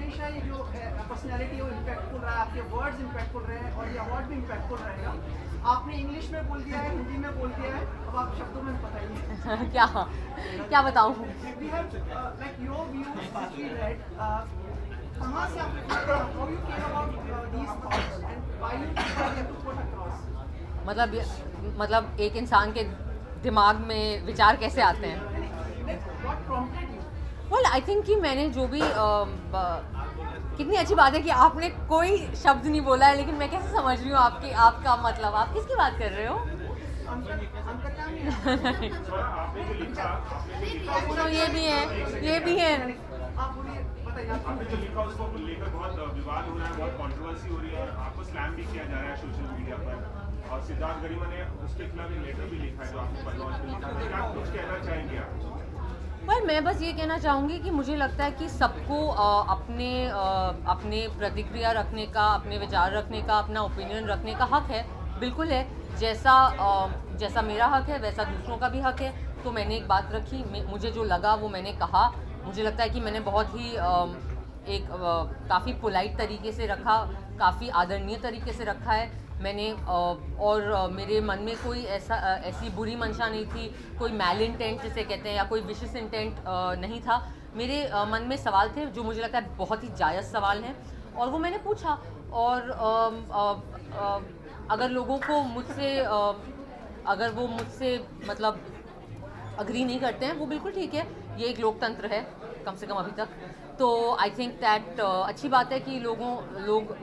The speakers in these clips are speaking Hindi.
हमेशा ये जो पर्सनैलिटी वो इम्पैक्टफुल रहा है, आपके वर्ड्स इम्पैक्टफुल रहे हैं और ये अवार्ड भी इम्पैक्टफुल रहेगा। आपने इंग्लिश में बोल दिया है, हिंदी में बोल दिया है, अब आप शब्दों में बताइए। क्या बताऊँ? We have like your views which we read. कहाँ से आपने how you came about these thoughts and why you decided to put across? मतलब एक इंसान के दिमाग में विचार कैसे आते हैं? What prompted you? Well I think कि मैंने जो भी कितनी अच्छी बात है कि आपने कोई शब्द नहीं बोला है, लेकिन मैं कैसे समझ रही हूँ आपका मतलब आप किसकी बात कर रहे हो? तो ये भी है आपने जो लिखा उसको लेकर बहुत विवाद हो रहा है, बहुत कंट्रोवर्सी हो रही है, आपको स्लैम भी किया जा रहा है सोशल मीडिया पर, और सिद्धार्थ गरिमा ने उसके खिलाफ एक लेटर भी लिखा है जो आपने पन्नौज में लिखा है। क्या कुछ कहना चाहेंगे आप? मैं बस ये कहना चाहूँगी कि मुझे लगता है कि सबको अपने प्रतिक्रिया रखने का, अपने विचार रखने का, अपना ओपिनियन रखने का हक है, बिल्कुल है। जैसा मेरा हक है वैसा दूसरों का भी हक है। तो मैंने एक बात रखी, मुझे जो लगा वो मैंने कहा। मुझे लगता है कि मैंने बहुत ही काफ़ी पोलाइट तरीके से रखा, काफ़ी आदरणीय तरीके से रखा है मैंने, और मेरे मन में कोई ऐसी बुरी मंशा नहीं थी, कोई मैल इंटेंट जिसे कहते हैं या कोई विशियस इंटेंट नहीं था। मेरे मन में सवाल थे जो मुझे लगता है बहुत ही जायज़ सवाल हैं, और वो मैंने पूछा। और अगर लोगों को अगर वो मुझसे मतलब अग्री नहीं करते हैं, वो बिल्कुल ठीक है, ये एक लोकतंत्र है कम से कम अभी तक। तो आई थिंक दैट अच्छी बात है कि लोग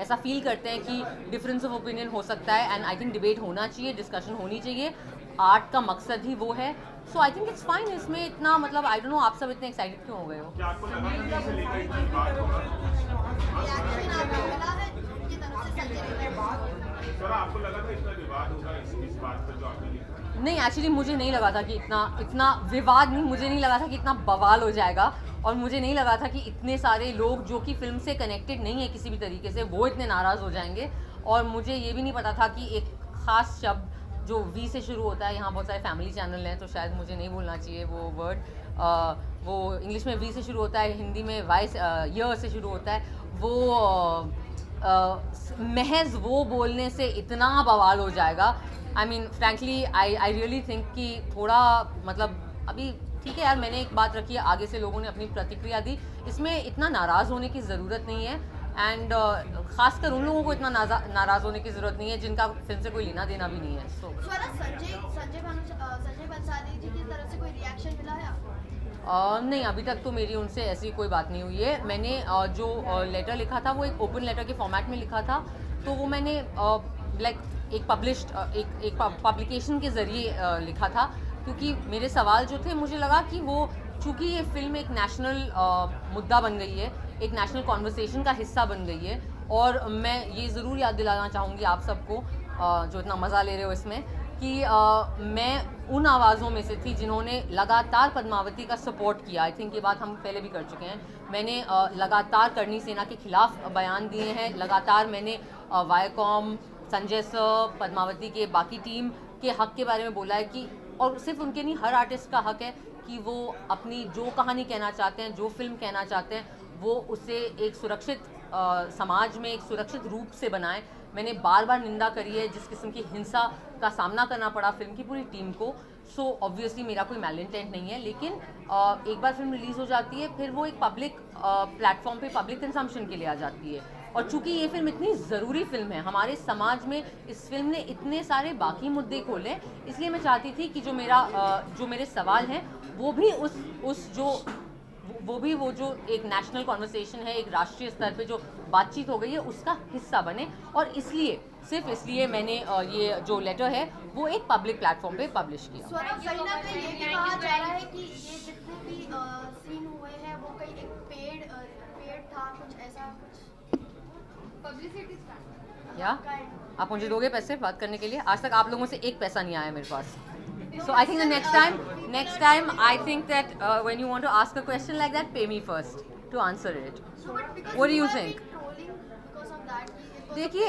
ऐसा फील करते हैं कि डिफरेंस ऑफ ओपिनियन हो सकता है, एंड आई थिंक डिबेट होना चाहिए, डिस्कशन होनी चाहिए। आर्ट का मकसद ही वो है। सो आई थिंक इट्स फाइन। इसमें इतना मतलब आई डोंट नो आप सब इतने एक्साइटेड क्यों हो गए हो? क्या आपको लगा कि इसे लेकर इतनी बात होगा? सर आपको लगा था इतना विवाद होगा इस बात पर जो आपने लिखा? नहीं, एक्चुअली मुझे नहीं लगा था कि इतना विवाद नहीं, मुझे नहीं लगा था कि इतना बवाल हो जाएगा, और मुझे नहीं लगा था कि इतने सारे लोग जो कि फिल्म से कनेक्टेड नहीं है किसी भी तरीके से, वो इतने नाराज़ हो जाएंगे। और मुझे ये भी नहीं पता था कि एक ख़ास शब्द जो वी से शुरू होता है, यहाँ बहुत सारे फैमिली चैनल हैं तो शायद मुझे नहीं बोलना चाहिए वो वर्ड, वो इंग्लिश में वी से शुरू होता है, हिंदी में वाई य से शुरू होता है, वो महज वो बोलने से इतना बवाल हो जाएगा। I mean frankly I really think कि थोड़ा मतलब अभी ठीक है यार, मैंने एक बात रखी है, आगे से लोगों ने अपनी प्रतिक्रिया दी, इसमें इतना नाराज़ होने की ज़रूरत नहीं है। एंड खासकर उन लोगों को इतना नाराज़ होने की ज़रूरत नहीं है जिनका फिल्म से कोई लेना देना भी नहीं है। संजय बंसाली जी की तरफ से कोई रिएक्शन मिला है आपको? नहीं, अभी तक तो मेरी उनसे ऐसी कोई बात नहीं हुई है। मैंने जो लेटर लिखा था वो एक ओपन लेटर के फॉर्मेट में लिखा था, तो वो मैंने लाइक एक पब्लिकेशन के ज़रिए लिखा था, क्योंकि मेरे सवाल जो थे, मुझे लगा कि वो चूँकि ये फिल्म एक नेशनल मुद्दा बन गई है, एक नेशनल कॉन्वर्सेशन का हिस्सा बन गई है, और मैं ये ज़रूर याद दिलाना चाहूँगी आप सबको जो इतना मज़ा ले रहे हो इसमें, कि मैं उन आवाज़ों में से थी जिन्होंने लगातार पद्मावती का सपोर्ट किया। आई थिंक ये बात हम पहले भी कर चुके हैं। मैंने लगातार करणी सेना के खिलाफ बयान दिए हैं, लगातार मैंने वायकॉम, संजय सर, पद्मावती के बाकी टीम के हक़ के बारे में बोला है कि, और सिर्फ उनके नहीं, हर आर्टिस्ट का हक़ है कि वो अपनी जो कहानी कहना चाहते हैं, जो फिल्म कहना चाहते हैं, वो उसे एक सुरक्षित समाज में एक सुरक्षित रूप से बनाएं। मैंने बार बार निंदा करी है जिस किस्म की हिंसा का सामना करना पड़ा फिल्म की पूरी टीम को। सो ऑब्वियसली मेरा कोई मैल इंटेंट नहीं है, लेकिन एक बार फिल्म रिलीज़ हो जाती है, फिर वो एक पब्लिक प्लेटफॉर्म पे पब्लिक कंजम्पशन के लिए आ जाती है। और चूंकि ये फिल्म इतनी ज़रूरी फिल्म है हमारे समाज में, इस फिल्म ने इतने सारे बाकी मुद्दे खोले, इसलिए मैं चाहती थी कि जो मेरे सवाल हैं वो जो एक नेशनल कॉन्वर्सेशन है, एक राष्ट्रीय स्तर पे जो बातचीत हो गई है, उसका हिस्सा बने। और सिर्फ इसलिए मैंने ये जो लेटर है वो एक पब्लिक प्लेटफॉर्म पे पब्लिश किया। कहीं ना कहीं ये भी कहा जा रहा है कि ये जितने भी सीन हुए हैं वो कहीं एक पेड था, कुछ ऐसा कुछ पब्लिसिटी स्टंट। या आप मुझे दोगे पैसे बात करने के लिए? आज तक आप लोगों से एक पैसा नहीं आया मेरे पास। So I think the next time I think that when you want to ask a question like that, pay me first to answer it. What do you think? देखिए,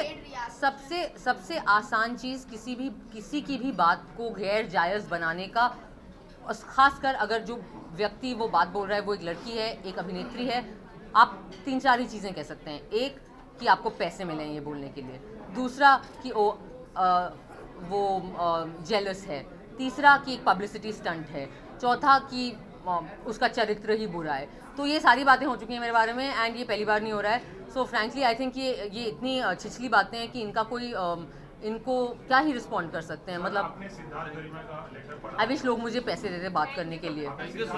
सबसे आसान चीज़ किसी की भी बात को गैर जायज़ बनाने का, खासकर अगर जो व्यक्ति वो बात बोल रहा है वो एक लड़की है, एक अभिनेत्री है, आप 3-4 ही चीज़ें कह सकते हैं। एक कि आपको पैसे मिले हैं ये बोलने के लिए, दूसरा कि वो जेलस है, तीसरा कि एक पब्लिसिटी स्टंट है, चौथा कि उसका चरित्र ही बुरा है। तो ये सारी बातें हो चुकी हैं मेरे बारे में एंड ये पहली बार नहीं हो रहा है। सो फ्रैंकली आई थिंक ये इतनी छिछली बातें हैं कि इनका कोई इनको क्या ही रिस्पॉन्ड कर सकते हैं। मतलब आपने सिद्धार्थ गरिमा का लेटर पढ़ा? आई विश लोग मुझे पैसे देते बात करने के लिए। सिद्धार्थ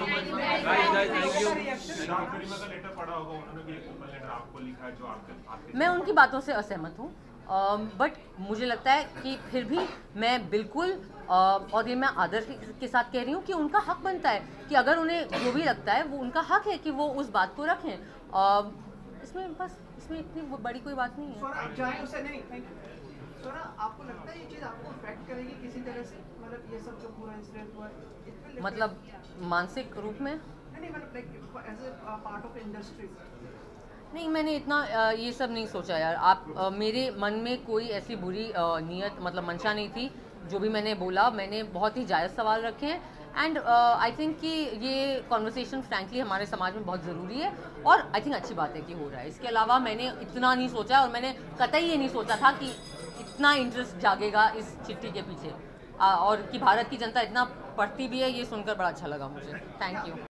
गरिमा का लेटर पढ़ा होगा, उन्होंने भी एक ओपन लेटर आपको लिखा है जो आपके मैं उनकी बातों से असहमत हूँ, बट मुझे लगता है कि फिर भी मैं बिल्कुल और ये मैं आदर के साथ कह रही हूँ कि उनका हक बनता है कि अगर उन्हें जो भी लगता है वो उनका हक है कि वो उस बात को रखें। इसमें इतनी बड़ी कोई बात नहीं है। स्वरा जाए उसे नहीं, थैंक यू। स्वरा, आपको लगता है ये चीज़ आपको इफेक्ट करेगी किसी तरह से? मतलब ये सब जो पूरा इंसिडेंट हुआ है, मतलब मानसिक रूप में? नहीं, मतलब like as a part of industry. नहीं, मैंने इतना ये सब नहीं सोचा यार। आप मेरे मन में कोई ऐसी बुरी नीयत मतलब मंशा नहीं थी। जो भी मैंने बोला, मैंने बहुत ही जायज़ सवाल रखे हैं एंड आई थिंक कि ये कॉन्वर्सेशन फ्रैंकली हमारे समाज में बहुत ज़रूरी है और आई थिंक अच्छी बात है कि हो रहा है। इसके अलावा मैंने इतना नहीं सोचा और मैंने कतई ये नहीं सोचा था कि इतना इंटरेस्ट जागेगा इस चिट्ठी के पीछे और कि भारत की जनता इतना पढ़ती भी है। ये सुनकर बड़ा अच्छा लगा मुझे। Thank you.